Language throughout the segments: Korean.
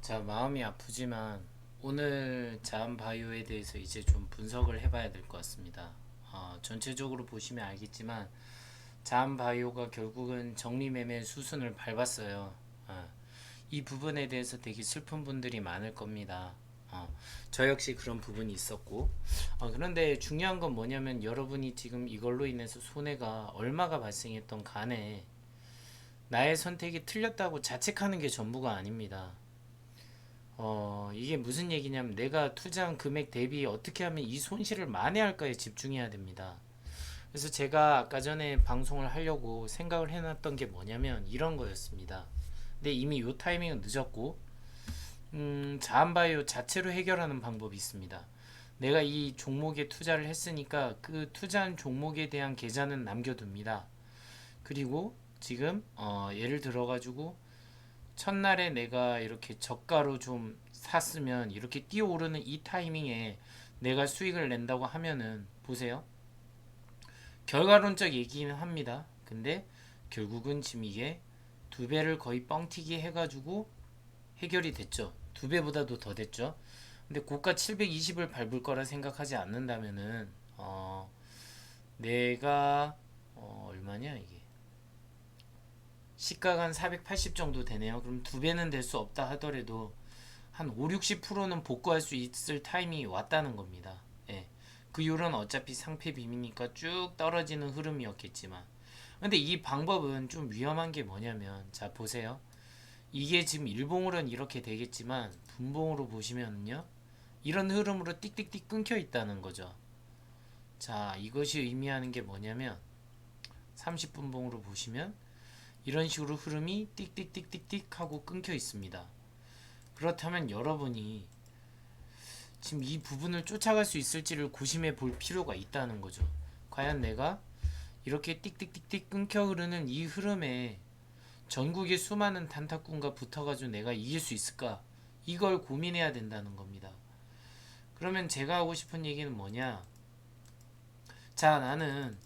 자, 마음이 아프지만 오늘 자한바이오에 대해서 이제 좀 분석을 해봐야 될 것 같습니다. 전체적으로 보시면 알겠지만 자한바이오가 결국은 정리매매 수순을 밟았어요. 이 부분에 대해서 되게 슬픈 분들이 많을 겁니다. 저 역시 그런 부분이 있었고, 그런데 중요한 건 뭐냐면 여러분이 지금 이걸로 인해서 손해가 얼마가 발생했던 간에 나의 선택이 틀렸다고 자책하는 게 전부가 아닙니다. 이게 무슨 얘기냐면 내가 투자한 금액 대비 어떻게 하면 이 손실을 만회할까에 집중해야 됩니다. 그래서 제가 아까 전에 방송을 하려고 생각을 해놨던 게 뭐냐면 이런 거였습니다. 근데 이미 요 타이밍은 늦었고, 자한바이오 자체로 해결하는 방법이 있습니다. 내가 이 종목에 투자를 했으니까 그 투자한 종목에 대한 계좌는 남겨둡니다. 그리고 지금 예를 들어가지고 첫날에 내가 이렇게 저가로 좀 샀으면 이렇게 뛰어오르는 이 타이밍에 내가 수익을 낸다고 하면은 보세요. 결과론적 얘기는 합니다. 근데 결국은 지금 이게 두 배를 거의 뻥튀기 해가지고 해결이 됐죠. 두 배보다도 더 됐죠. 근데 고가 720을 밟을 거라 생각하지 않는다면은 내가 얼마냐 이게 시가가 한 480 정도 되네요. 그럼 두 배는 될 수 없다 하더라도 한 5, 60%는 복구할 수 있을 타임이 왔다는 겁니다. 예. 그 이후로는 어차피 상패 빔이니까 쭉 떨어지는 흐름이었겠지만. 근데 이 방법은 좀 위험한 게 뭐냐면, 자, 보세요. 이게 지금 일봉으로는 이렇게 되겠지만, 분봉으로 보시면요. 이런 흐름으로 띡띡띡 끊겨 있다는 거죠. 자, 이것이 의미하는 게 뭐냐면, 30분봉으로 보시면, 이런 식으로 흐름이 띡띡띡띡띡 하고 끊겨 있습니다. 그렇다면 여러분이 지금 이 부분을 쫓아갈 수 있을지를 고심해 볼 필요가 있다는 거죠. 과연 내가 이렇게 띡띡띡띡 끊겨 흐르는 이 흐름에 전국의 수많은 단타꾼과 붙어가지고 내가 이길 수 있을까? 이걸 고민해야 된다는 겁니다. 그러면 제가 하고 싶은 얘기는 뭐냐? 자, 나는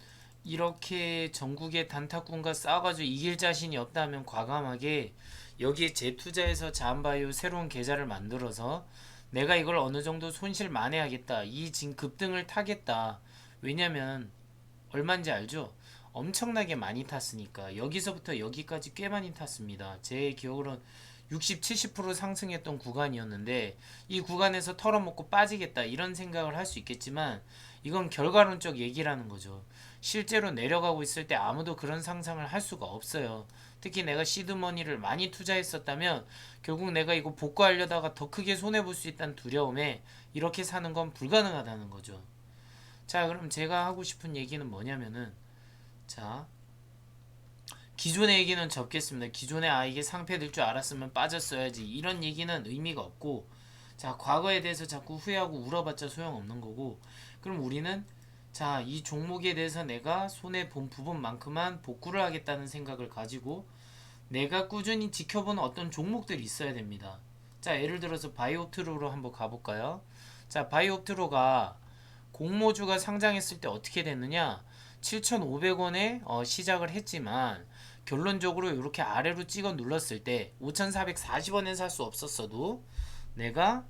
이렇게 전국의 단타꾼과 싸워가지고 이길 자신이 없다면 과감하게 여기에 재투자해서 자한바이오 새로운 계좌를 만들어서 내가 이걸 어느 정도 손실 만회하겠다. 이 지금 급등을 타겠다. 왜냐면 얼마인지 알죠? 엄청나게 많이 탔으니까 여기서부터 여기까지 꽤 많이 탔습니다. 제 기억으로는 60, 70% 상승했던 구간이었는데 이 구간에서 털어먹고 빠지겠다 이런 생각을 할 수 있겠지만 이건 결과론적 얘기라는 거죠. 실제로 내려가고 있을 때 아무도 그런 상상을 할 수가 없어요. 특히 내가 시드머니를 많이 투자했었다면 결국 내가 이거 복구하려다가 더 크게 손해볼 수 있다는 두려움에 이렇게 사는 건 불가능하다는 거죠. 자, 그럼 제가 하고 싶은 얘기는 뭐냐면은, 자, 기존의 얘기는 접겠습니다. 기존에 이게 상패될 줄 알았으면 빠졌어야지 이런 얘기는 의미가 없고, 자, 과거에 대해서 자꾸 후회하고 울어봤자 소용없는 거고, 그럼 우리는 자, 이 종목에 대해서 내가 손해 본 부분만큼만 복구를 하겠다는 생각을 가지고 내가 꾸준히 지켜보는 어떤 종목들이 있어야 됩니다. 자, 예를 들어서 바이오트로로 한번 가볼까요? 자, 바이오트로가 공모주가 상장했을 때 어떻게 됐느냐? 7,500원에 시작을 했지만 결론적으로 이렇게 아래로 찍어 눌렀을 때 5,440원에 살 수 없었어도 내가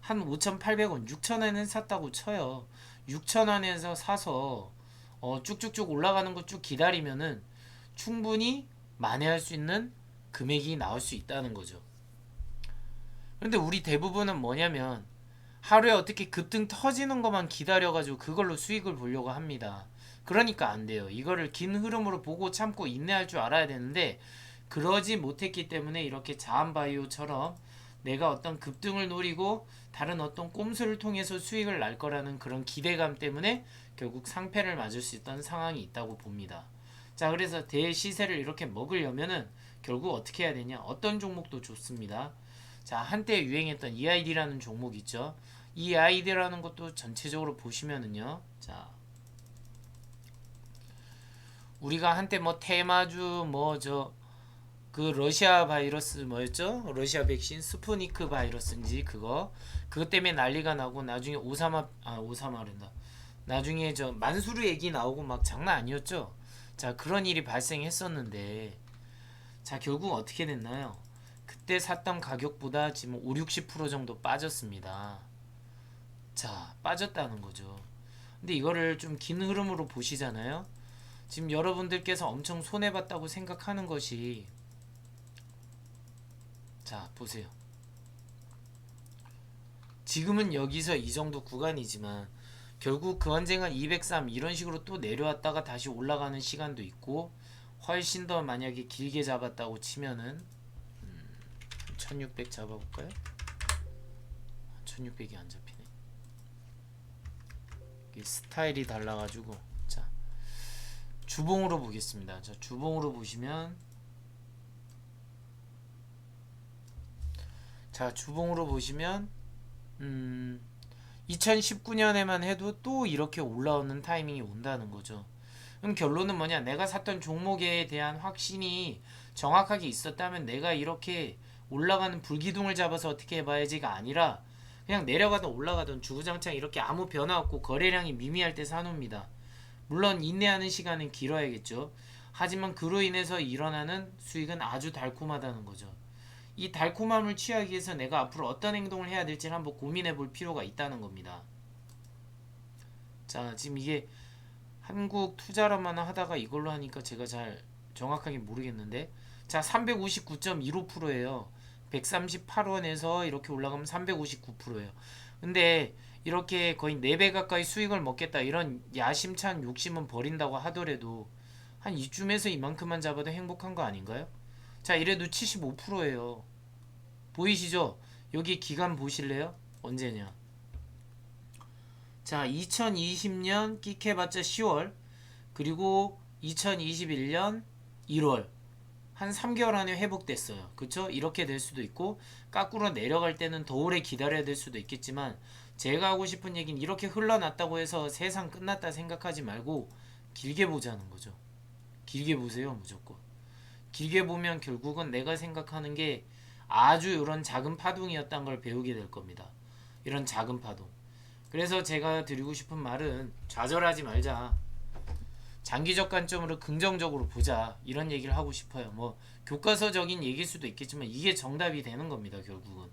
한 5,800원, 6,000원에 샀다고 쳐요. 6,000원에서 사서 쭉쭉쭉 올라가는 거 쭉 기다리면은 충분히 만회할 수 있는 금액이 나올 수 있다는 거죠. 그런데 우리 대부분은 뭐냐면 하루에 어떻게 급등 터지는 것만 기다려가지고 그걸로 수익을 보려고 합니다. 그러니까 안 돼요. 이거를 긴 흐름으로 보고 참고 인내할 줄 알아야 되는데 그러지 못했기 때문에 이렇게 자한바이오처럼 내가 어떤 급등을 노리고 다른 어떤 꼼수를 통해서 수익을 날 거라는 그런 기대감 때문에 결국 상패를 맞을 수 있던 상황이 있다고 봅니다. 자, 그래서 대시세를 이렇게 먹으려면은 결국 어떻게 해야 되냐? 어떤 종목도 좋습니다. 자, 한때 유행했던 EID라는 종목 있죠. EID라는 것도 전체적으로 보시면은요. 자, 우리가 한때 뭐 테마주 뭐 저 그 러시아 바이러스 뭐였죠? 러시아 백신 스푸니크 바이러스인지 그거 때문에 난리가 나고 나중에 오사마랜다. 나중에 저 만수르 얘기 나오고 막 장난 아니었죠? 자, 그런 일이 발생했었는데 자, 결국 어떻게 됐나요? 그때 샀던 가격보다 지금 5, 60% 정도 빠졌습니다. 자, 빠졌다는 거죠. 근데 이거를 좀 긴 흐름으로 보시잖아요. 지금 여러분들께서 엄청 손해봤다고 생각하는 것이, 자, 보세요. 지금은 여기서 이 정도 구간이지만 결국 그 언젠간 203 이런 식으로 또 내려왔다가 다시 올라가는 시간도 있고, 훨씬 더 만약에 길게 잡았다고 치면은 1600 잡아볼까요? 1600이 안 잡히네. 이게 스타일이 달라가지고. 자, 주봉으로 보겠습니다. 자, 주봉으로 보시면, 자, 주봉으로 보시면 2019년에만 해도 또 이렇게 올라오는 타이밍이 온다는 거죠. 그럼 결론은 뭐냐? 내가 샀던 종목에 대한 확신이 정확하게 있었다면 내가 이렇게 올라가는 불기둥을 잡아서 어떻게 해봐야지가 아니라 그냥 내려가든 올라가든 주구장창 이렇게 아무 변화 없고 거래량이 미미할 때 사놓습니다. 물론 인내하는 시간은 길어야겠죠. 하지만 그로 인해서 일어나는 수익은 아주 달콤하다는 거죠. 이 달콤함을 취하기 위해서 내가 앞으로 어떤 행동을 해야 될지를 한번 고민해 볼 필요가 있다는 겁니다. 자, 지금 이게 한국 투자로만 하다가 이걸로 하니까 제가 잘 정확하게 모르겠는데, 자, 359.15%예요. 138원에서 이렇게 올라가면 359%예요. 근데 이렇게 거의 4배 가까이 수익을 먹겠다 이런 야심찬 욕심은 버린다고 하더라도 한 이쯤에서 이만큼만 잡아도 행복한 거 아닌가요? 자, 이래도 75%예요. 보이시죠? 여기 기간 보실래요? 언제냐? 자, 2020년 끽해봤자 10월, 그리고 2021년 1월, 한 3개월 안에 회복됐어요. 그쵸? 이렇게 될 수도 있고 까꾸로 내려갈 때는 더 오래 기다려야 될 수도 있겠지만, 제가 하고 싶은 얘기는 이렇게 흘러났다고 해서 세상 끝났다 생각하지 말고 길게 보자는 거죠. 길게 보세요. 무조건 길게 보면 결국은 내가 생각하는 게 아주 이런 작은 파동이었다는 걸 배우게 될 겁니다. 이런 작은 파동. 그래서 제가 드리고 싶은 말은 좌절하지 말자. 장기적 관점으로 긍정적으로 보자. 이런 얘기를 하고 싶어요. 뭐 교과서적인 얘기일 수도 있겠지만 이게 정답이 되는 겁니다. 결국은.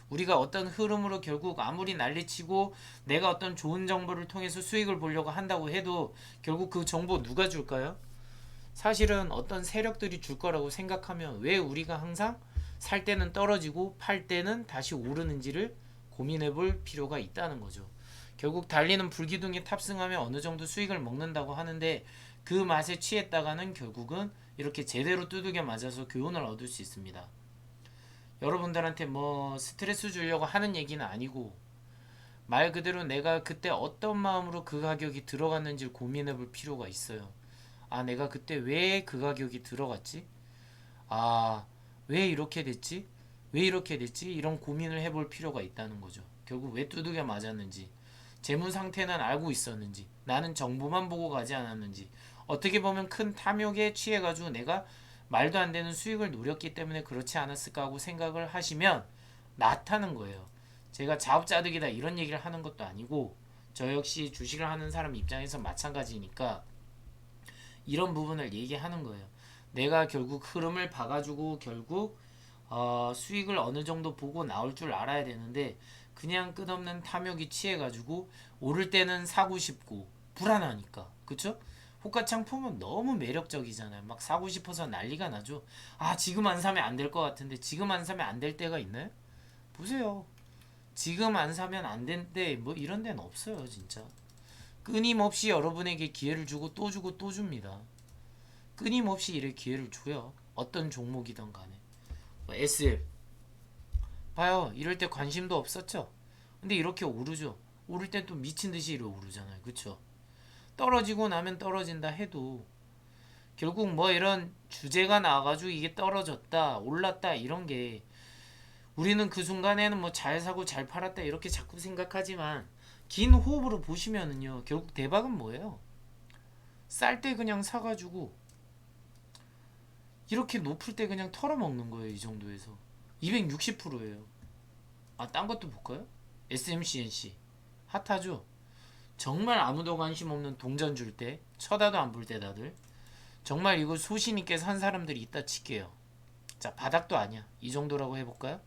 우리가 어떤 흐름으로 결국 아무리 난리치고 내가 어떤 좋은 정보를 통해서 수익을 보려고 한다고 해도 결국 그 정보 누가 줄까요? 사실은 어떤 세력들이 줄 거라고 생각하면 왜 우리가 항상 살 때는 떨어지고 팔 때는 다시 오르는지를 고민해 볼 필요가 있다는 거죠. 결국 달리는 불기둥에 탑승하면 어느 정도 수익을 먹는다고 하는데 그 맛에 취했다가는 결국은 이렇게 제대로 두들겨 맞아서 교훈을 얻을 수 있습니다. 여러분들한테 뭐 스트레스 주려고 하는 얘기는 아니고, 말 그대로 내가 그때 어떤 마음으로 그 가격이 들어갔는지 고민해 볼 필요가 있어요. 아, 내가 그때 왜 그 가격이 들어갔지? 아, 왜 이렇게 됐지? 왜 이렇게 됐지? 이런 고민을 해볼 필요가 있다는 거죠. 결국 왜 두들겨 맞았는지, 재무 상태는 알고 있었는지, 나는 정보만 보고 가지 않았는지, 어떻게 보면 큰 탐욕에 취해가지고 내가 말도 안 되는 수익을 노렸기 때문에 그렇지 않았을까 하고 생각을 하시면 낫다는 거예요. 제가 자업자득이다 이런 얘기를 하는 것도 아니고, 저 역시 주식을 하는 사람 입장에서 마찬가지니까 이런 부분을 얘기하는 거예요. 내가 결국 흐름을 봐가지고 결국 수익을 어느 정도 보고 나올 줄 알아야 되는데, 그냥 끝없는 탐욕이 취해가지고 오를 때는 사고 싶고 불안하니까, 그쵸? 호가창품은 너무 매력적이잖아요. 막 사고 싶어서 난리가 나죠. 아, 지금 안 사면 안 될 것 같은데 지금 안 사면 안 될 때가 있나요? 보세요. 지금 안 사면 안 된대 뭐 이런 데는 없어요. 진짜 끊임없이 여러분에게 기회를 주고 또 주고 또 줍니다. 끊임없이 이렇게 기회를 줘요. 어떤 종목이든 간에. 뭐 SL 봐요. 이럴 때 관심도 없었죠. 근데 이렇게 오르죠. 오를 땐 또 미친 듯이 이렇게 오르잖아요. 그쵸? 떨어지고 나면 떨어진다 해도 결국 뭐 이런 주제가 나와가지고 이게 떨어졌다 올랐다 이런 게, 우리는 그 순간에는 뭐 잘 사고 잘 팔았다 이렇게 자꾸 생각하지만 긴 호흡으로 보시면은요 결국 대박은 뭐예요? 쌀 때 그냥 사가지고 이렇게 높을 때 그냥 털어먹는 거예요. 이 정도에서 260%예요. 아, 딴 것도 볼까요? SMCNC 핫하죠. 정말 아무도 관심 없는 동전 줄 때 쳐다도 안 볼 때 다들 정말 이거 소신 있게 산 사람들이 있다 칠게요. 자, 바닥도 아니야. 이 정도라고 해볼까요?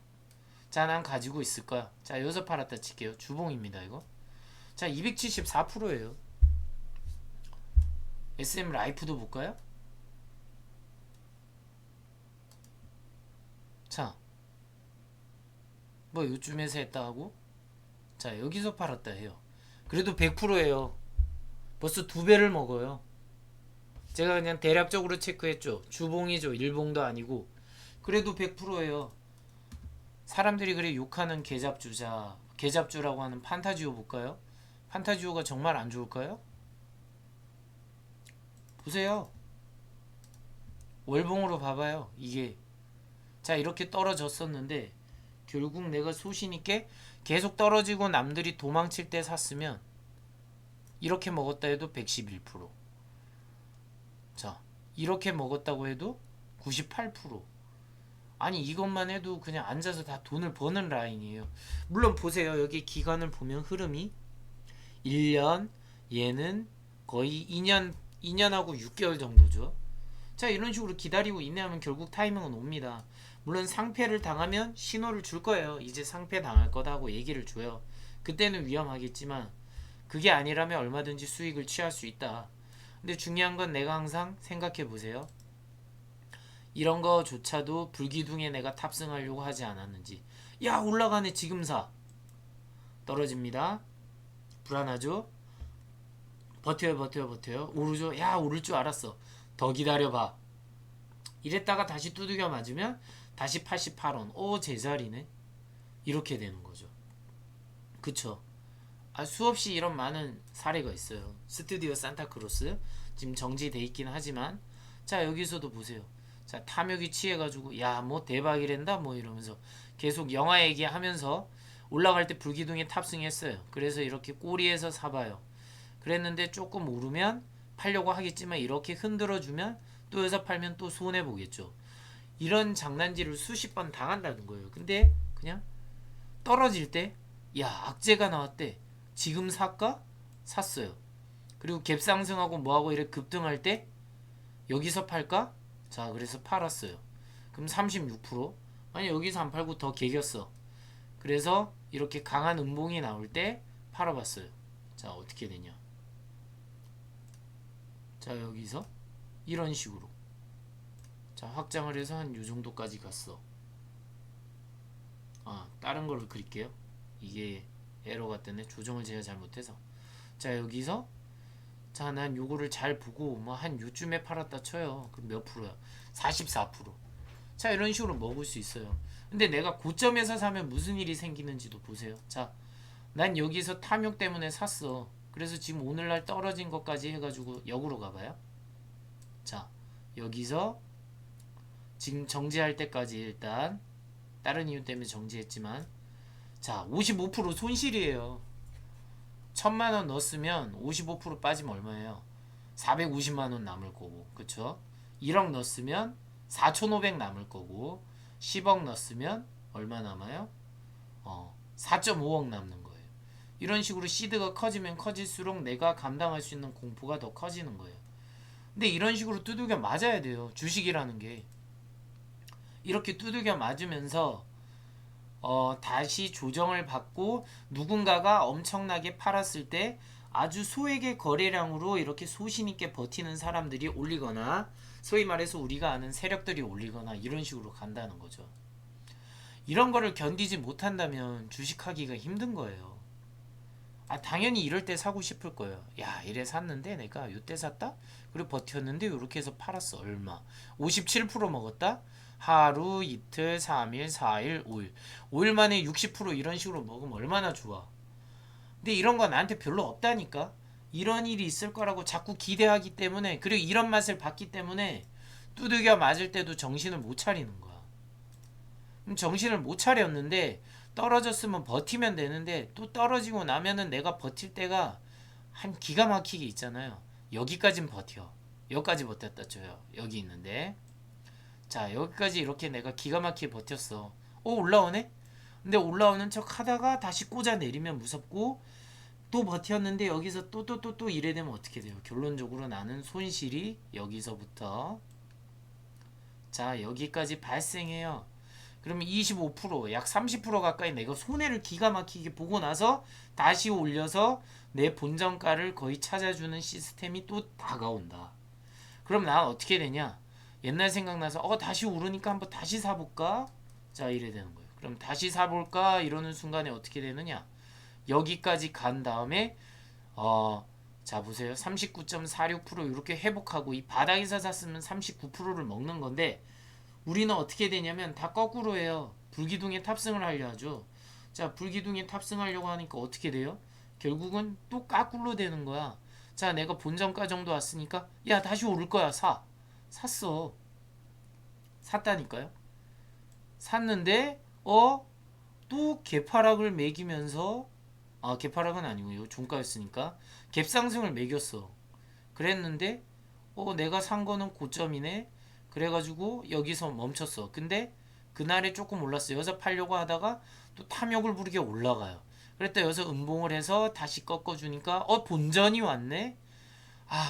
자, 난 가지고 있을 거야. 자, 여기서 팔았다 칠게요. 주봉입니다, 이거. 자, 274%예요. SM 라이프도 볼까요? 자, 뭐 요쯤에서 했다 하고, 자, 여기서 팔았다 해요. 그래도 100%예요. 벌써 두 배를 먹어요. 제가 그냥 대략적으로 체크했죠. 주봉이죠. 일봉도 아니고. 그래도 100%예요. 사람들이 그래 욕하는 개잡주자, 개잡주라고 하는 판타지오 볼까요? 판타지오가 정말 안 좋을까요? 보세요. 월봉으로 봐봐요. 이게 자, 이렇게 떨어졌었는데 결국 내가 소신있게 계속 떨어지고 남들이 도망칠 때 샀으면 이렇게 먹었다 해도 111%. 자, 이렇게 먹었다고 해도 98%. 아니, 이것만 해도 그냥 앉아서 다 돈을 버는 라인이에요. 물론 보세요. 여기 기간을 보면 흐름이 1년, 얘는 거의 2년하고 6개월 정도죠. 자, 이런 식으로 기다리고 인내하면 결국 타이밍은 옵니다. 물론 상패를 당하면 신호를 줄 거예요. 이제 상패 당할 거다고 얘기를 줘요. 그때는 위험하겠지만 그게 아니라면 얼마든지 수익을 취할 수 있다. 근데 중요한 건 내가 항상 생각해 보세요. 이런 거조차도 불기둥에 내가 탑승하려고 하지 않았는지. 야, 올라가네. 지금 사. 떨어집니다. 불안하죠? 버텨요, 버텨요, 버텨요. 오르죠? 야, 오를 줄 알았어. 더 기다려봐. 이랬다가 다시 두들겨 맞으면 다시 88원. 오, 제자리네. 이렇게 되는 거죠. 그쵸? 아, 수없이 이런 많은 사례가 있어요. 스튜디오 산타크로스 지금 정지돼 있긴 하지만, 자, 여기서도 보세요. 자, 탐욕이 취해가지고 야, 뭐 대박이란다 뭐 이러면서 계속 영화 얘기하면서 올라갈 때 불기둥에 탑승했어요. 그래서 이렇게 꼬리에서 사봐요. 그랬는데 조금 오르면 팔려고 하겠지만 이렇게 흔들어주면 또 여기서 팔면 또 손해보겠죠. 이런 장난질을 수십 번 당한다는 거예요. 근데 그냥 떨어질 때, 야, 악재가 나왔대. 지금 살까? 샀어요. 그리고 갭 상승하고 뭐하고 이렇게 급등할 때 여기서 팔까? 자, 그래서 팔았어요. 그럼 36%? 아니, 여기서 안 팔고 더 개겼어. 그래서 이렇게 강한 음봉이 나올 때 팔아봤어요. 자, 어떻게 되냐. 자, 여기서 이런 식으로, 자, 확장을 해서 한 요정도까지 갔어. 아, 다른 걸로 그릴게요. 이게 에러가 뜨네. 조정을 제가 잘못해서. 자, 여기서, 자, 난 요거를 잘 보고 뭐 한 요쯤에 팔았다 쳐요. 그럼 몇 프로야? 44%. 자, 이런 식으로 먹을 수 있어요. 근데 내가 고점에서 사면 무슨 일이 생기는지도 보세요. 자, 난 여기서 탐욕 때문에 샀어. 그래서 지금 오늘날 떨어진 것까지 해가지고 역으로 가봐요. 자, 여기서 지금 정지할 때까지 일단 다른 이유 때문에 정지했지만, 자, 55% 손실이에요. 1000만원 넣었으면 55% 빠지면 얼마예요? 450만원 남을 거고, 그쵸? 1억 넣었으면 4500 남을 거고, 10억 넣었으면 얼마 남아요? 4.5억 남는 거예요. 이런 식으로 시드가 커지면 커질수록 내가 감당할 수 있는 공포가 더 커지는 거예요. 근데 이런 식으로 두들겨 맞아야 돼요. 주식이라는 게 이렇게 두들겨 맞으면서 다시 조정을 받고 누군가가 엄청나게 팔았을 때 아주 소액의 거래량으로 이렇게 소신있게 버티는 사람들이 올리거나, 소위 말해서 우리가 아는 세력들이 올리거나, 이런 식으로 간다는 거죠. 이런 거를 견디지 못한다면 주식하기가 힘든 거예요. 아, 당연히 이럴 때 사고 싶을 거예요. 야, 이래 샀는데 내가 요때 샀다? 그리고 버텼는데 요렇게 해서 팔았어. 얼마? 57% 먹었다? 하루, 이틀, 3일, 4일, 5일. 5일 만에 60% 이런 식으로 먹으면 얼마나 좋아. 근데 이런 거 나한테 별로 없다니까. 이런 일이 있을 거라고 자꾸 기대하기 때문에, 그리고 이런 맛을 봤기 때문에 두들겨 맞을 때도 정신을 못 차리는 거야. 정신을 못 차렸는데 떨어졌으면 버티면 되는데, 또 떨어지고 나면은 내가 버틸 때가 한 기가 막히게 있잖아요. 여기까진 버텨. 여기까지 버텼다 쳐요. 여기 있는데, 자, 여기까지 이렇게 내가 기가 막히게 버텼어. 올라오네? 근데 올라오는 척 하다가 다시 꽂아 내리면 무섭고, 또 버텼는데 여기서 또 이래 되면 어떻게 돼요? 결론적으로 나는 손실이 여기서부터, 자, 여기까지 발생해요. 그러면 25%, 약 30% 가까이 내가 손해를 기가 막히게 보고 나서 다시 올려서 내 본전가를 거의 찾아주는 시스템이 또 다가온다. 그럼 난 어떻게 되냐? 옛날 생각나서 다시 오르니까 한번 다시 사볼까? 자, 이래 되는 거예요. 그럼 다시 사볼까? 이러는 순간에 어떻게 되느냐? 여기까지 간 다음에 자 보세요. 39.46% 이렇게 회복하고 이 바닥에서 샀으면 39%를 먹는 건데 우리는 어떻게 되냐면 다 거꾸로 해요. 불기둥에 탑승을 하려 하죠. 자, 불기둥에 탑승하려고 하니까 어떻게 돼요? 결국은 또 까꿀로 되는 거야. 자, 내가 본전가 정도 왔으니까 야, 다시 오를 거야. 샀어. 샀다니까요. 샀는데 또 개파락을 매기면서 개파락은 아니고요. 종가였으니까 갭상승을 매겼어. 그랬는데 내가 산 거는 고점이네. 그래가지고 여기서 멈췄어. 근데 그날에 조금 올랐어. 여기서 팔려고 하다가 또 탐욕을 부리게 올라가요. 그랬다 여기서 음봉을 해서 다시 꺾어주니까 본전이 왔네.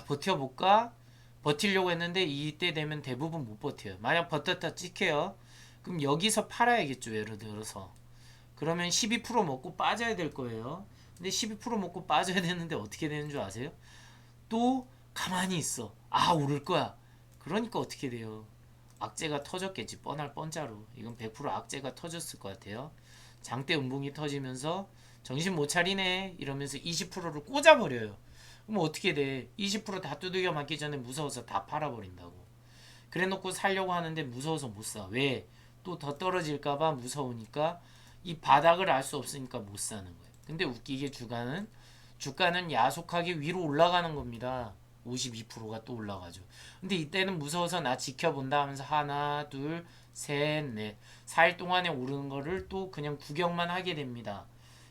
버텨볼까? 버티려고 했는데 이때 되면 대부분 못 버텨요. 만약 버텼다 찍혀요. 그럼 여기서 팔아야겠죠. 예를 들어서. 그러면 12% 먹고 빠져야 될 거예요. 근데 12% 먹고 빠져야 되는데 어떻게 되는 줄 아세요? 또 가만히 있어. 오를 거야. 그러니까 어떻게 돼요? 악재가 터졌겠지. 뻔할 뻔자로. 이건 100% 악재가 터졌을 것 같아요. 장대 음봉이 터지면서 정신 못 차리네 이러면서 20%를 꽂아버려요. 그럼 어떻게 돼? 20%다 두들겨 맞기 전에 무서워서 다 팔아버린다고. 그래놓고 살려고 하는데 무서워서 못 사. 왜? 또 더 떨어질까봐 무서우니까 이 바닥을 알 수 없으니까 못 사는 거예요. 근데 웃기게 주가는 야속하게 위로 올라가는 겁니다. 52%가 또 올라가죠. 근데 이때는 무서워서 나 지켜본다 하면서 하나, 둘, 셋, 넷 4일 동안에 오르는 거를 또 그냥 구경만 하게 됩니다.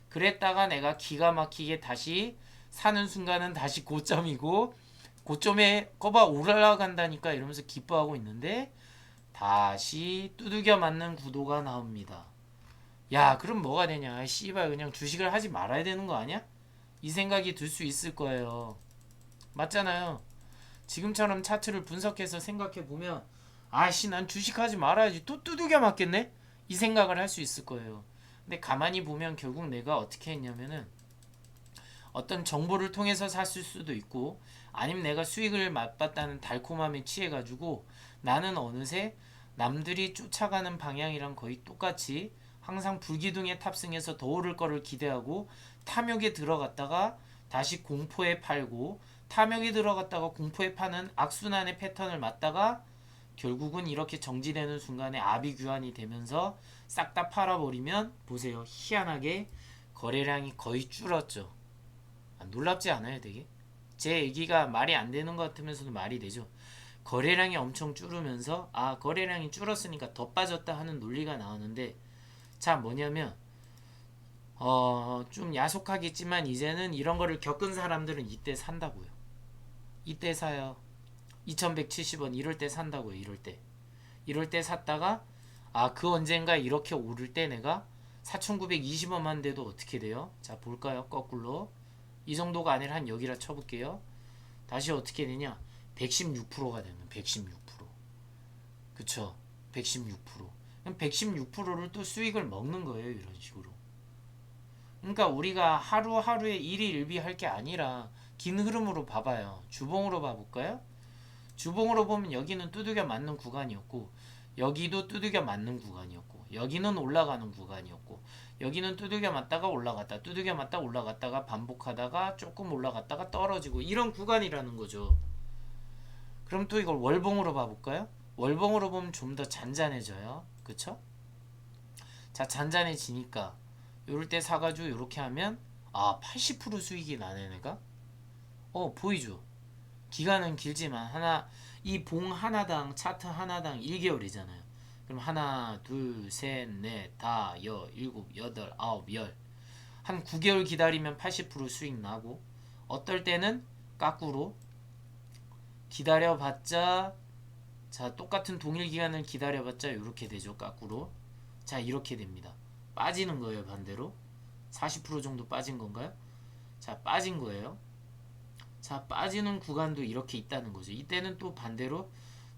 그랬다가 내가 기가 막히게 다시 사는 순간은 다시 고점이고 고점에 거봐 올라간다니까 이러면서 기뻐하고 있는데 다시 두들겨 맞는 구도가 나옵니다. 야, 그럼 뭐가 되냐? 씨발 그냥 주식을 하지 말아야 되는 거 아니야? 이 생각이 들 수 있을 거예요. 맞잖아요. 지금처럼 차트를 분석해서 생각해 보면 아씨 난 주식하지 말아야지 또 두들겨 맞겠네? 이 생각을 할 수 있을 거예요. 근데 가만히 보면 결국 내가 어떻게 했냐면은 어떤 정보를 통해서 샀을 수도 있고 아니면 내가 수익을 맛봤다는 달콤함에 취해가지고 나는 어느새 남들이 쫓아가는 방향이랑 거의 똑같이 항상 불기둥에 탑승해서 더 오를 거를 기대하고 탐욕에 들어갔다가 다시 공포에 팔고 탐욕에 들어갔다가 공포에 파는 악순환의 패턴을 맞다가 결국은 이렇게 정지되는 순간에 아비규환이 되면서 싹 다 팔아버리면 보세요. 희한하게 거래량이 거의 줄었죠. 놀랍지 않아요 되게? 제 얘기가 말이 안 되는 것 같으면서도 말이 되죠. 거래량이 엄청 줄으면서 거래량이 줄었으니까 더 빠졌다 하는 논리가 나오는데 자 뭐냐면 좀 야속하겠지만 이제는 이런 거를 겪은 사람들은 이때 산다고요. 이때 사요. 2170원 이럴 때 산다고요. 이럴 때 샀다가 그 언젠가 이렇게 오를 때 내가 4920원만 돼도 어떻게 돼요? 자 볼까요? 거꾸로 이 정도가 아니라 한 여기라 쳐볼게요. 다시 어떻게 되냐? 116%가 되면 116%. 그쵸? 116%. 그럼 116%를 또 수익을 먹는 거예요. 이런 식으로. 그러니까 우리가 하루하루에 일희일비 할 게 아니라 긴 흐름으로 봐봐요. 주봉으로 봐볼까요? 주봉으로 보면 여기는 두들겨 맞는 구간이었고 여기도 두들겨 맞는 구간이었고 여기는 올라가는 구간이었고 여기는 두들겨 맞다가 올라갔다 두들겨 맞다 올라갔다가 반복하다가 조금 올라갔다가 떨어지고 이런 구간이라는 거죠. 그럼 또 이걸 월봉으로 봐볼까요? 월봉으로 보면 좀 더 잔잔해져요. 그쵸? 자 잔잔해지니까 요럴 때 사가지고 요렇게 하면 80% 수익이 나네 내가. 보이죠? 기간은 길지만 이 봉 하나당 차트 하나당 1개월이잖아요. 그럼 하나, 둘, 셋, 넷, 다, 일곱, 여덟, 아홉, 열. 한 9개월 기다리면 80% 수익 나고 어떨 때는 까꾸로 기다려봤자 자 똑같은 동일 기간을 기다려봤자 이렇게 되죠. 까꾸로. 자 이렇게 됩니다. 빠지는 거예요. 반대로 40% 정도 빠진 건가요? 자 빠진 거예요. 자 빠지는 구간도 이렇게 있다는 거죠. 이때는 또 반대로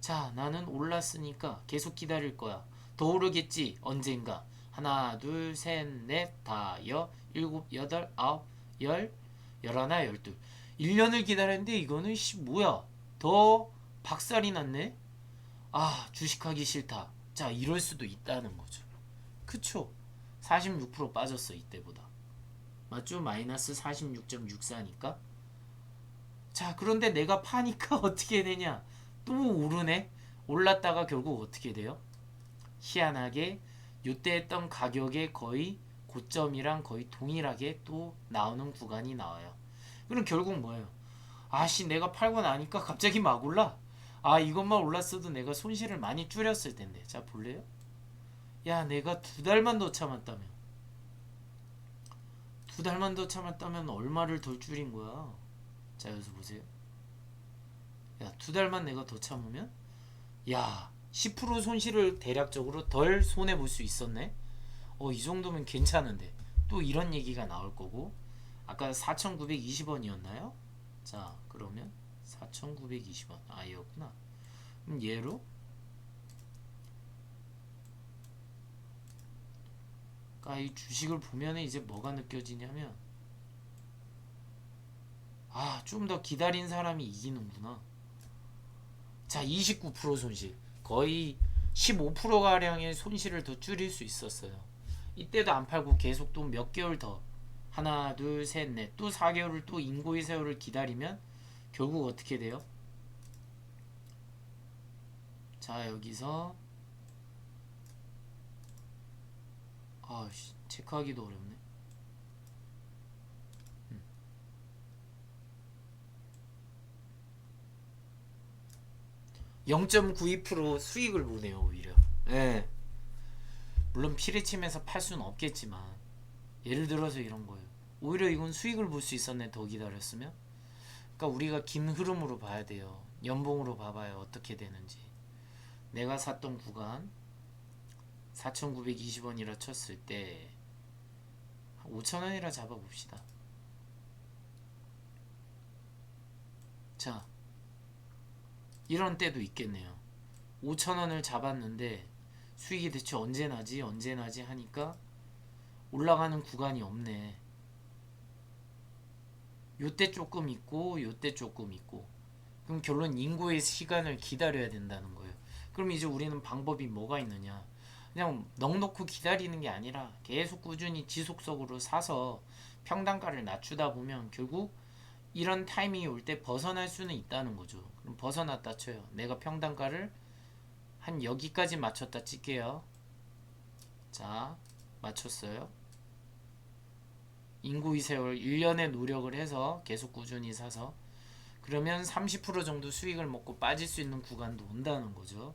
자, 나는 올랐으니까 계속 기다릴 거야. 더 오르겠지, 언젠가. 하나, 둘, 셋, 넷, 다, 일곱, 여덟, 아홉, 열, 열하나, 열둘. 1년을 기다렸는데 이거는 뭐야? 더 박살이 났네? 아, 주식하기 싫다. 자, 이럴 수도 있다는 거죠. 그쵸? 46% 빠졌어, 이때보다. 맞죠? 마이너스 46.64니까. 자, 그런데 내가 파니까 어떻게 되냐? 또 오르네? 올랐다가 결국 어떻게 돼요? 희한하게 요때 했던 가격의 거의 고점이랑 거의 동일하게 또 나오는 구간이 나와요. 그럼 결국 뭐예요? 아씨, 내가 팔고 나니까 갑자기 막 올라. 아, 이것만 올랐어도 내가 손실을 많이 줄였을 텐데. 자, 볼래요? 야, 내가 2달만 더 참았다면, 2달만 더 참았다면 얼마를 덜 줄인 거야? 자, 여기서 보세요. 야, 2달만 내가 더 참으면, 야, 10% 손실을 대략적으로 덜 손해 볼 수 있었네. 이 정도면 괜찮은데. 또 이런 얘기가 나올 거고. 아까 4,920원이었나요? 자, 그러면 4,920원. 아, 이었구나. 그럼 얘로 이 주식을 보면 이제 뭐가 느껴지냐면, 아, 좀 더 기다린 사람이 이기는구나. 자, 29% 손실. 거의 15%가량의 손실을 더 줄일 수 있었어요. 이때도 안 팔고 계속 또 몇 개월 더. 하나, 둘, 셋, 넷. 또 4개월을 또 인고의 세월을 기다리면 결국 어떻게 돼요? 자, 여기서 체크하기도 어렵네. 0.92% 수익을 보네요, 오히려. 예. 물론 피레침에서 팔 수는 없겠지만, 예를 들어서 이런 거예요. 오히려 이건 수익을 볼 수 있었네, 더 기다렸으면. 그러니까 우리가 긴 흐름으로 봐야 돼요. 연봉으로 봐봐요, 어떻게 되는지. 내가 샀던 구간 4,920원이라 쳤을 때 5,000원이라 잡아봅시다. 자, 이런 때도 있겠네요. 5,000원을 잡았는데 수익이 대체 언제 나지 언제 나지 하니까 올라가는 구간이 없네. 요때 조금 있고 요때 조금 있고. 그럼 결론 인고의 시간을 기다려야 된다는 거예요. 그럼 이제 우리는 방법이 뭐가 있느냐? 그냥 넉넉히 기다리는 게 아니라 계속 꾸준히 지속적으로 사서 평단가를 낮추다 보면 결국 이런 타이밍이 올 때 벗어날 수는 있다는 거죠. 그럼 벗어났다 쳐요. 내가 평단가를 한 여기까지 맞췄다 칠게요. 자, 맞췄어요. 인구의 세월 1년의 노력을 해서 계속 꾸준히 사서 그러면 30% 정도 수익을 먹고 빠질 수 있는 구간도 온다는 거죠.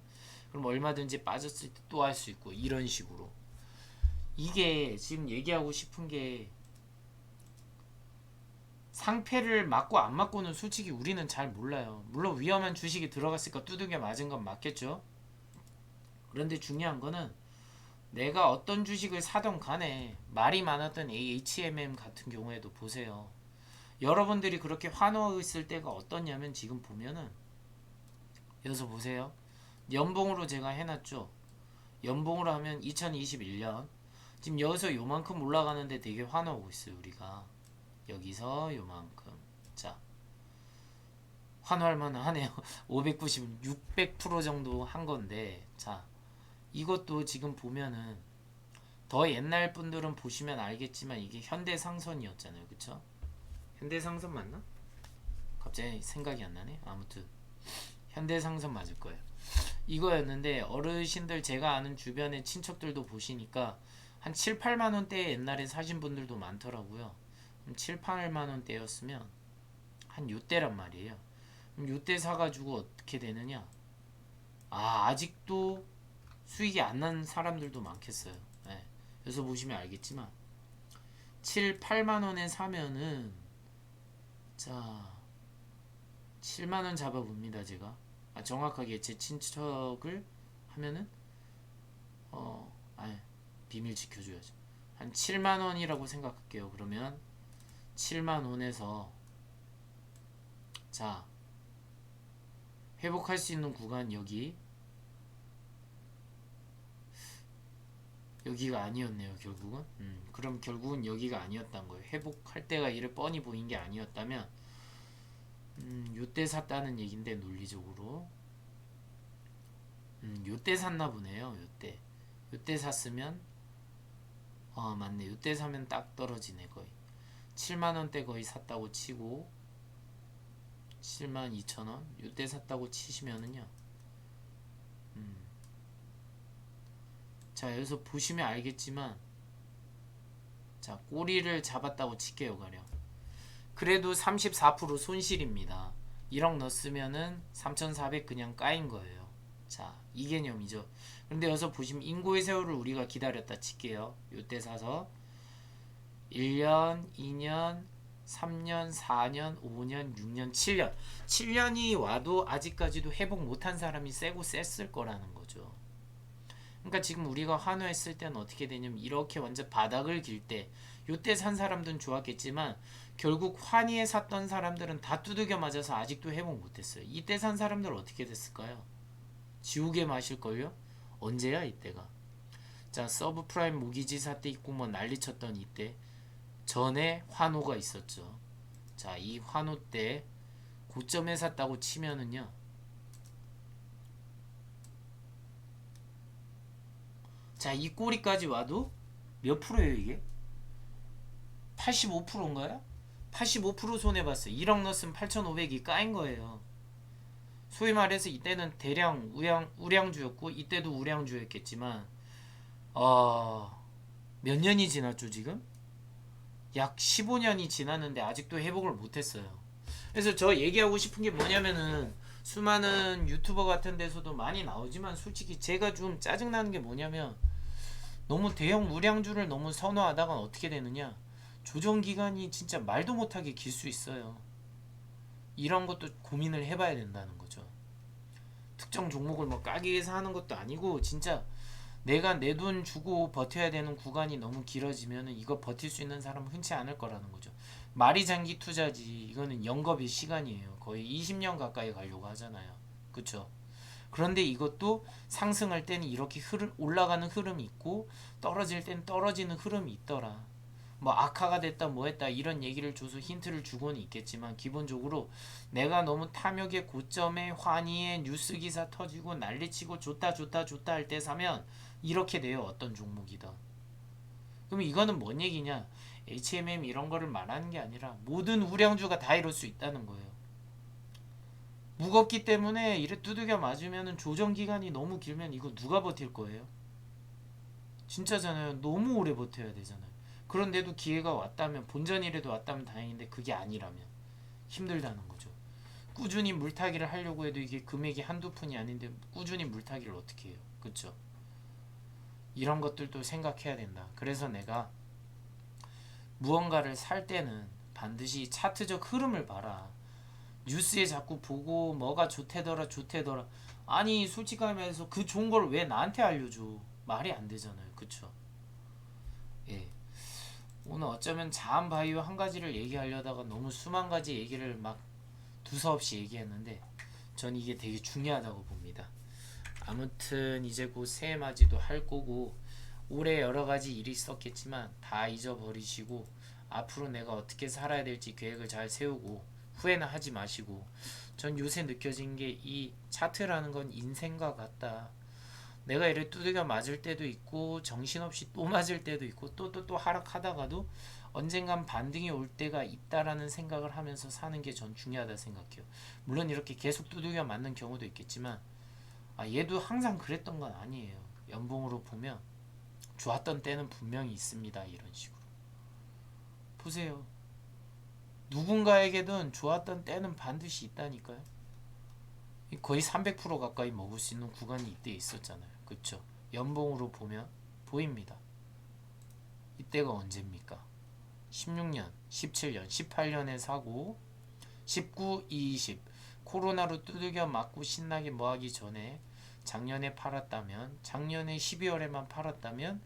그럼 얼마든지 빠졌을 때 또 할 수 있고 이런 식으로. 이게 지금 얘기하고 싶은 게 상패를 맞고 안 맞고는 솔직히 우리는 잘 몰라요. 물론 위험한 주식이 들어갔으니까 두들겨 맞은 건 맞겠죠. 그런데 중요한 거는 내가 어떤 주식을 사던 간에 말이 많았던 HMM 같은 경우에도 보세요. 여러분들이 그렇게 환호했을 때가 어떻냐면 지금 보면은 여기서 보세요. 연봉으로 제가 해놨죠. 연봉으로 하면 2021년 지금 여기서 요만큼 올라가는데 되게 환호하고 있어요. 우리가 여기서 요만큼. 자, 환호할 만하네요. 590, 600% 정도 한 건데, 자, 이것도 지금 보면은 더 옛날 분들은 보시면 알겠지만 이게 현대상선이었잖아요. 그쵸? 현대상선 맞나? 갑자기 생각이 안 나네. 아무튼 현대상선 맞을 거예요. 이거였는데 어르신들 제가 아는 주변의 친척들도 보시니까 한 7, 8만 원대 옛날에 사신 분들도 많더라고요. 7, 8만 원대였으면 한 요때란 말이에요. 그럼 요때 사가지고 어떻게 되느냐? 아직도 수익이 안 난 사람들도 많겠어요. 네. 그래서 보시면 알겠지만 7, 8만 원에 사면은 자 7만 원 잡아봅니다. 제가 정확하게 제 친척을 하면은 비밀 지켜줘야죠. 한 7만 원이라고 생각할게요. 그러면 7만 원에서 자 회복할 수 있는 구간 여기가 아니었네요 결국은. 그럼 결국은 여기가 아니었단 거예요. 회복할 때가 이래 뻔히 보인 게 아니었다면 요때 샀다는 얘긴데 논리적으로 요때 샀나 보네요. 요때 샀으면 맞네. 요때 사면 딱 떨어지네. 거의 7만원대 거의 샀다고 치고 72,000원 요때 샀다고 치시면은요. 자 여기서 보시면 알겠지만 자 꼬리를 잡았다고 칠게요. 가령 그래도 34% 손실입니다. 1억 넣었으면은 3,400 그냥 까인 거예요. 자, 이 개념이죠. 그런데 여기서 보시면 인고의 세월을 우리가 기다렸다 칠게요. 요때 사서 1년, 2년, 3년, 4년, 5년, 6년, 7년. 7년이 와도 아직까지도 회복 못한 사람이 세고 셌을 거라는 거죠. 그러니까 지금 우리가 환호했을 때는 어떻게 되냐면 이렇게 완전 바닥을 길 때 요때 산 사람들은 좋았겠지만 결국 환희에 샀던 사람들은 다 두들겨 맞아서 아직도 회복 못했어요. 이때 산 사람들은 어떻게 됐을까요? 지옥의 맛일걸요? 언제야 이때가? 자 서브프라임 모기지 사태 있고 뭐 난리쳤던 이때 전에 환호가 있었죠. 자 이 환호 때 고점에 샀다고 치면은요. 자 이 꼬리까지 와도 몇 프로예요 이게? 85%인가요? 85% 손해봤어요. 1억 넣었으면 8,500이 까인 거예요. 소위 말해서 이때는 대량 우량주였고 이때도 우량주였겠지만 몇 년이 지났죠 지금? 약 15년이 지났는데 아직도 회복을 못했어요. 그래서 저 얘기하고 싶은 게 뭐냐면은 수많은 유튜버 같은 데서도 많이 나오지만 솔직히 제가 좀 짜증나는 게 뭐냐면 너무 대형 우량주를 너무 선호하다가 어떻게 되느냐 조정기간이 진짜 말도 못하게 길 수 있어요. 이런 것도 고민을 해봐야 된다는 거죠. 특정 종목을 뭐 까기 위해서 하는 것도 아니고 진짜 내가 내 돈 주고 버텨야 되는 구간이 너무 길어지면 이거 버틸 수 있는 사람은 흔치 않을 거라는 거죠. 말이 장기 투자지 이거는 영겁의 시간이에요. 거의 20년 가까이 가려고 하잖아요. 그쵸? 그런데 이것도 상승할 때는 이렇게 올라가는 흐름이 있고 떨어질 때는 떨어지는 흐름이 있더라. 뭐 악화가 됐다 뭐 했다 이런 얘기를 줘서 힌트를 주고는 있겠지만 기본적으로 내가 너무 탐욕의 고점에 환희의 뉴스 기사 터지고 난리치고 좋다 좋다 좋다 할 때 사면 이렇게 돼요. 어떤 종목이다. 그럼 이거는 뭔 얘기냐? HMM 이런 거를 말하는 게 아니라 모든 우량주가 다 이럴 수 있다는 거예요. 무겁기 때문에 이래 두들겨 맞으면 조정 기간이 너무 길면 이거 누가 버틸 거예요? 진짜잖아요. 너무 오래 버텨야 되잖아요. 그런데도 기회가 왔다면 본전이라도 왔다면 다행인데 그게 아니라면 힘들다는 거죠. 꾸준히 물타기를 하려고 해도 이게 금액이 한두 푼이 아닌데 꾸준히 물타기를 어떻게 해요? 그쵸? 이런 것들도 생각해야 된다. 그래서 내가 무언가를 살 때는 반드시 차트적 흐름을 봐라. 뉴스에 자꾸 보고 뭐가 좋대더라 좋대더라. 아니 솔직하게 말해서 그 좋은 걸 왜 나한테 알려줘? 말이 안 되잖아요. 그쵸? 예. 오늘 어쩌면 자한바이오 한 가지를 얘기하려다가 너무 수만 가지 얘기를 막 두서없이 얘기했는데 전 이게 되게 중요하다고 봅니다. 아무튼 이제 곧 새해 맞이도 할 거고 올해 여러 가지 일이 있었겠지만 다 잊어버리시고 앞으로 내가 어떻게 살아야 될지 계획을 잘 세우고 후회는 하지 마시고 전 요새 느껴진 게 이 차트라는 건 인생과 같다. 내가 이래 두들겨 맞을 때도 있고 정신없이 또 맞을 때도 있고 또 하락하다가도 언젠간 반등이 올 때가 있다라는 생각을 하면서 사는 게 전 중요하다 생각해요. 물론 이렇게 계속 두들겨 맞는 경우도 있겠지만 얘도 항상 그랬던 건 아니에요. 연봉으로 보면 좋았던 때는 분명히 있습니다. 이런 식으로 보세요. 누군가에게든 좋았던 때는 반드시 있다니까요. 거의 300% 가까이 먹을 수 있는 구간이 이때 있었잖아요. 그쵸? 연봉으로 보면 보입니다. 이때가 언제입니까? 16년, 17년, 18년에 사고 19, 20 코로나로 두들겨 맞고 신나게 뭐하기 전에 작년에 팔았다면 작년에 12월에만 팔았다면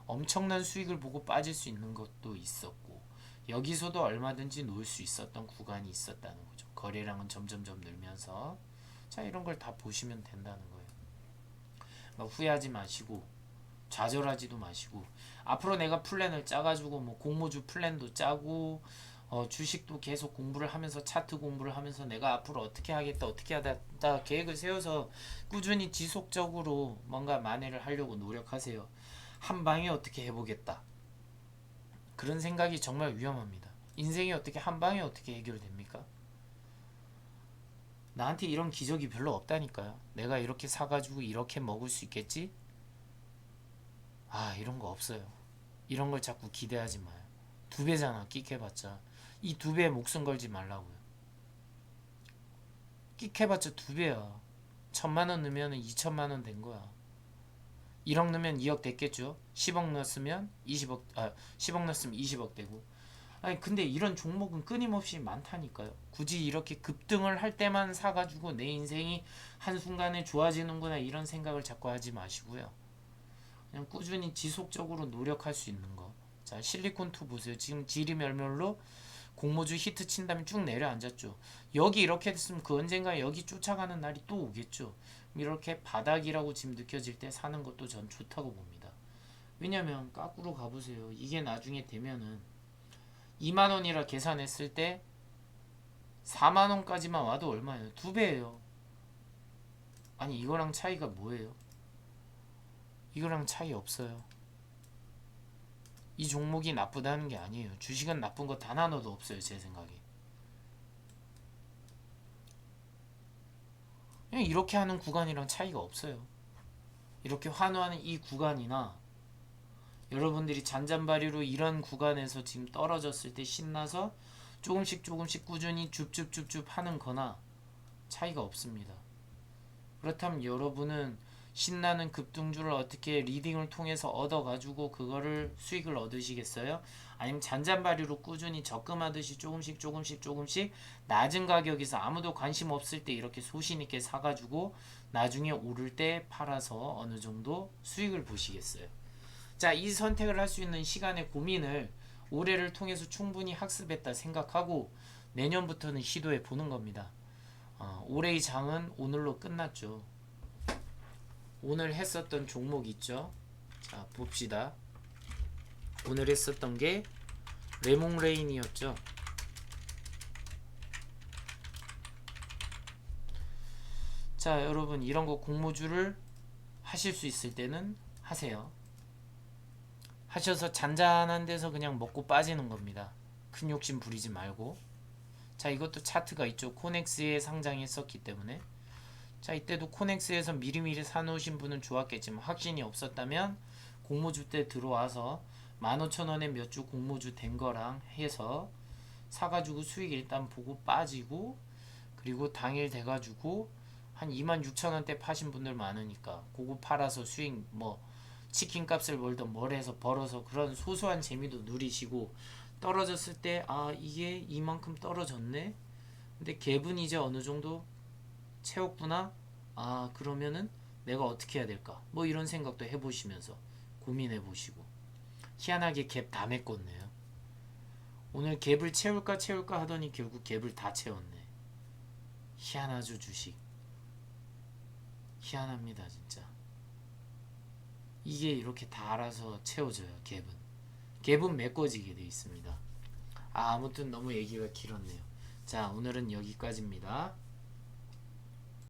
엄청난 수익을 보고 빠질 수 있는 것도 있었고 여기서도 얼마든지 놓을 수 있었던 구간이 있었다는 거죠. 거래량은 점점점 늘면서 자, 이런 걸 다 보시면 된다는 거예요. 막 후회하지 마시고 좌절하지도 마시고, 앞으로 내가 플랜을 짜가지고 뭐 공모주 플랜도 짜고 주식도 계속 공부를 하면서 차트 공부를 하면서 내가 앞으로 어떻게 하겠다 어떻게 하다 계획을 세워서 꾸준히 지속적으로 뭔가 만회를 하려고 노력하세요. 한 방에 어떻게 해보겠다 그런 생각이 정말 위험합니다. 인생이 어떻게 한 방에 어떻게 해결됩니까? 나한테 이런 기적이 별로 없다니까요. 내가 이렇게 사가지고 이렇게 먹을 수 있겠지? 이런 거 없어요. 이런 걸 자꾸 기대하지 마요. 두 배잖아, 끽해봤자. 이 두 배에 목숨 걸지 말라고요. 끽해봤자 두 배야. 1,000만 원 넣으면 2천만 원 된 거야. 1억 넣으면 2억 됐겠죠? 10억 넣었으면 10억 넣었으면 20억 되고. 아니, 근데 이런 종목은 끊임없이 많다니까요. 굳이 이렇게 급등을 할 때만 사가지고 내 인생이 한순간에 좋아지는구나 이런 생각을 자꾸 하지 마시고요. 그냥 꾸준히 지속적으로 노력할 수 있는 거. 자, 실리콘2 보세요. 지금 지리멸멸로 공모주 히트 친 다음에 쭉 내려앉았죠. 여기 이렇게 됐으면 그 언젠가 여기 쫓아가는 날이 또 오겠죠. 이렇게 바닥이라고 지금 느껴질 때 사는 것도 전 좋다고 봅니다. 왜냐면 까꾸로 가보세요. 이게 나중에 되면은 2만원이라 계산했을 때 4만원까지만 와도 얼마예요? 두 배예요. 아니, 이거랑 차이가 뭐예요? 이거랑 차이 없어요. 이 종목이 나쁘다는 게 아니에요. 주식은 나쁜 거 단 하나도 없어요, 제 생각에. 그냥 이렇게 하는 구간이랑 차이가 없어요. 이렇게 환호하는 이 구간이나 여러분들이 잔잔바리로 이런 구간에서 지금 떨어졌을 때 신나서 조금씩 조금씩 꾸준히 줍줍줍줍 하는 거나 차이가 없습니다. 그렇다면 여러분은 신나는 급등주를 어떻게 리딩을 통해서 얻어가지고 그거를 수익을 얻으시겠어요? 아니면 잔잔바리로 꾸준히 적금하듯이 조금씩 조금씩 조금씩 낮은 가격에서 아무도 관심 없을 때 이렇게 소신있게 사가지고 나중에 오를 때 팔아서 어느 정도 수익을 보시겠어요? 자, 이 선택을 할 수 있는 시간의 고민을 올해를 통해서 충분히 학습했다 생각하고 내년부터는 시도해 보는 겁니다. 올해의 장은 오늘로 끝났죠. 오늘 했었던 종목 있죠. 자, 봅시다. 오늘 했었던 게 레몽레인이었죠. 자, 여러분 이런 거 공모주를 하실 수 있을 때는 하세요. 하셔서 잔잔한 데서 그냥 먹고 빠지는 겁니다. 큰 욕심 부리지 말고. 자, 이것도 차트가 있죠. 코넥스에 상장했었기 때문에. 자, 이때도 코넥스에서 미리미리 사놓으신 분은 좋았겠지만 확신이 없었다면 공모주 때 들어와서 15,000원에 몇 주 공모주 된 거랑 해서 사가지고 수익 일단 보고 빠지고, 그리고 당일 돼가지고 한 26,000원대 파신 분들 많으니까 그거 팔아서 수익 뭐 치킨 값을 벌던 뭘 해서 벌어서 그런 소소한 재미도 누리시고, 떨어졌을 때 이게 이만큼 떨어졌네, 근데 갭은 이제 어느 정도 채웠구나, 그러면은 내가 어떻게 해야 될까, 뭐 이런 생각도 해보시면서 고민해 보시고. 희한하게 갭 다 메꿨네요. 오늘 갭을 채울까 하더니 결국 갭을 다 채웠네. 희한하죠, 주식. 희한합니다, 진짜. 이게 이렇게 다 알아서 채워져요, 갭은 메꿔지게 돼 있습니다. 아무튼 너무 얘기가 길었네요. 자, 오늘은 여기까지입니다.